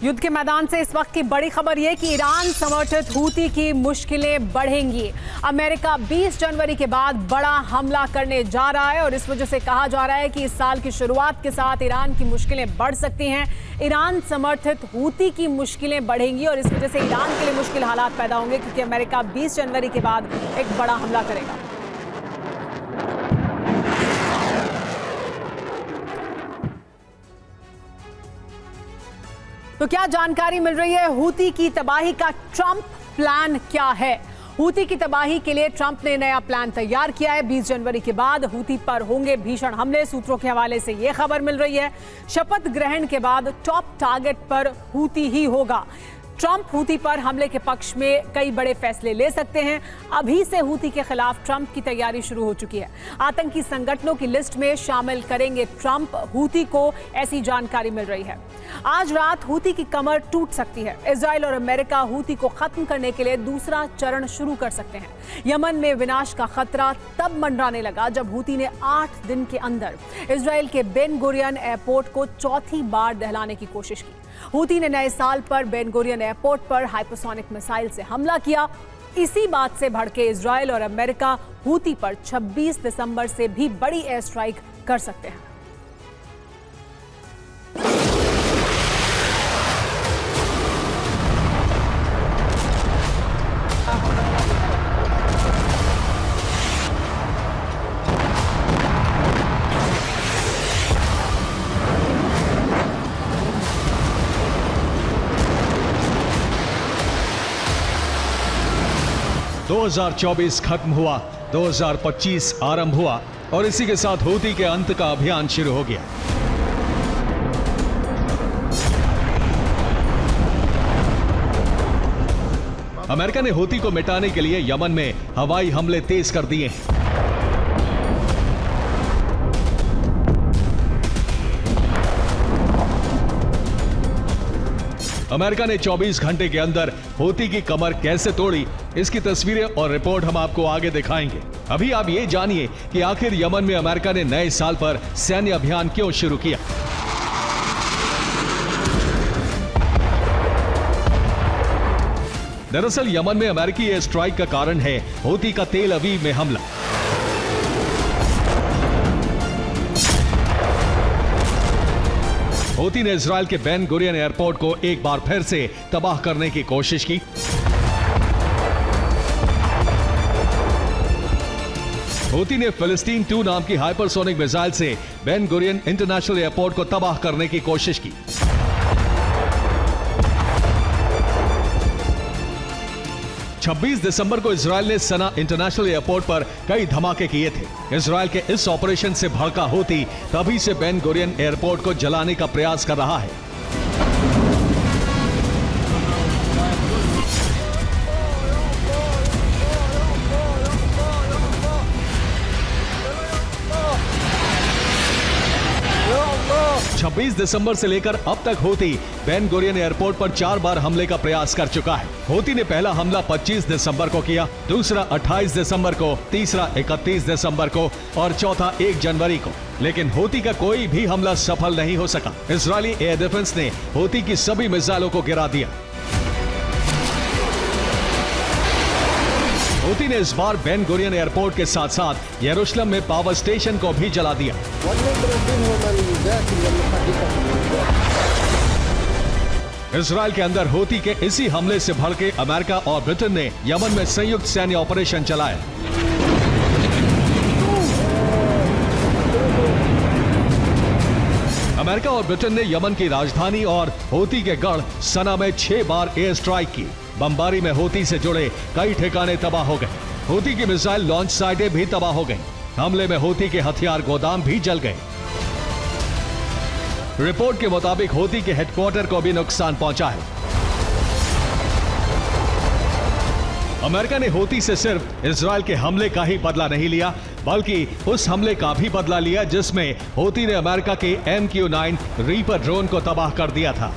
युद्ध के मैदान से इस वक्त की बड़ी खबर यह कि ईरान समर्थित हूती की मुश्किलें बढ़ेंगी। अमेरिका 20 जनवरी के बाद बड़ा हमला करने जा रहा है और इस वजह से कहा जा रहा है कि इस साल की शुरुआत के साथ ईरान की मुश्किलें बढ़ सकती हैं। ईरान समर्थित हूती की मुश्किलें बढ़ेंगी और इस वजह से ईरान के लिए मुश्किल हालात पैदा होंगे क्योंकि अमेरिका 20 जनवरी के बाद एक बड़ा हमला करेगा। तो क्या जानकारी मिल रही है? हूती की तबाही का ट्रंप प्लान क्या है? हूती की तबाही के लिए ट्रंप ने नया प्लान तैयार किया है। 20 जनवरी के बाद हूती पर होंगे भीषण हमले। सूत्रों के हवाले से यह खबर मिल रही है। शपथ ग्रहण के बाद टॉप टारगेट पर हूती ही होगा। ट्रंप हूती पर हमले के पक्ष में कई बड़े फैसले ले सकते हैं। अभी से हूती के खिलाफ ट्रंप की तैयारी शुरू हो चुकी है। आतंकी संगठनों की लिस्ट में शामिल करेंगे ट्रंप हूती को, ऐसी जानकारी मिल रही है। आज रात हूती की कमर टूट सकती है। इजराइल और अमेरिका हूती को खत्म करने के लिए दूसरा चरण शुरू कर सकते हैं। यमन में विनाश का खतरा तब मंडराने लगा जब हूती ने 8 दिन के अंदर इजराइल के बेन गुरियन एयरपोर्ट को चौथी बार दहलाने की कोशिश की। हूती ने नए साल पर बेन गुरियन एयरपोर्ट पर हाइपरसोनिक मिसाइल से हमला किया। इसी बात से भड़के इजराइल और अमेरिका हूती पर 26 दिसंबर से भी बड़ी एयर स्ट्राइक कर सकते हैं। दो 2024 खत्म हुआ, 2025 आरंभ हुआ और इसी के साथ हूती के अंत का अभियान शुरू हो गया। अमेरिका ने हूती को मिटाने के लिए यमन में हवाई हमले तेज कर दिए हैं। अमेरिका ने 24 घंटे के अंदर हूती की कमर कैसे तोड़ी, इसकी तस्वीरें और रिपोर्ट हम आपको आगे दिखाएंगे। अभी आप ये जानिए कि आखिर यमन में अमेरिका ने नए साल पर सैन्य अभियान क्यों शुरू किया। दरअसल यमन में अमेरिकी एयर स्ट्राइक का कारण है हूती का तेल अवीव में हमला। हूती ने इजराइल के बेन गुरियन एयरपोर्ट को एक बार फिर से तबाह करने की कोशिश की। हूती ने फिलिस्तीन 2 नाम की हाइपरसोनिक मिसाइल से बेन गुरियन इंटरनेशनल एयरपोर्ट को तबाह करने की कोशिश की। छब्बीस दिसंबर को इजराइल ने सना इंटरनेशनल एयरपोर्ट पर कई धमाके किए थे। इजराइल के इस ऑपरेशन से भड़का हूती तभी से बेन गुरियन एयरपोर्ट को जलाने का प्रयास कर रहा है। छब्बीस दिसंबर से लेकर अब तक हूती बेन गुरियन एयरपोर्ट पर 4 बार हमले का प्रयास कर चुका है। हूती ने पहला हमला 25 दिसंबर को किया, दूसरा 28 दिसंबर को, तीसरा 31 दिसंबर को और चौथा 1 जनवरी को। लेकिन हूती का कोई भी हमला सफल नहीं हो सका। इजरायली एयर डिफेंस ने हूती की सभी मिसाइलों को गिरा दिया। हूती ने इस बार बेन गुरियन एयरपोर्ट के साथ साथ यरूशलेम में पावर स्टेशन को भी जला दिया। इजराइल के अंदर हूती के इसी हमले से भड़के अमेरिका और ब्रिटेन ने यमन में संयुक्त सैन्य ऑपरेशन चलाया। अमेरिका और ब्रिटेन ने यमन की राजधानी और हूती के गढ़ सना में 6 बार एयर स्ट्राइक की। बमबारी में हूती से जुड़े कई ठिकाने तबाह हो गए। हूती की मिसाइल लॉन्च साइटें भी तबाह हो गई। हमले में हूती के हथियार गोदाम भी जल गए। रिपोर्ट के मुताबिक हूती के हेडक्वार्टर को भी नुकसान पहुंचा है। अमेरिका ने हूती से सिर्फ इजराइल के हमले का ही बदला नहीं लिया, बल्कि उस हमले का भी बदला लिया जिसमें हूती ने अमेरिका के MQ-9 रीपर ड्रोन को तबाह कर दिया था।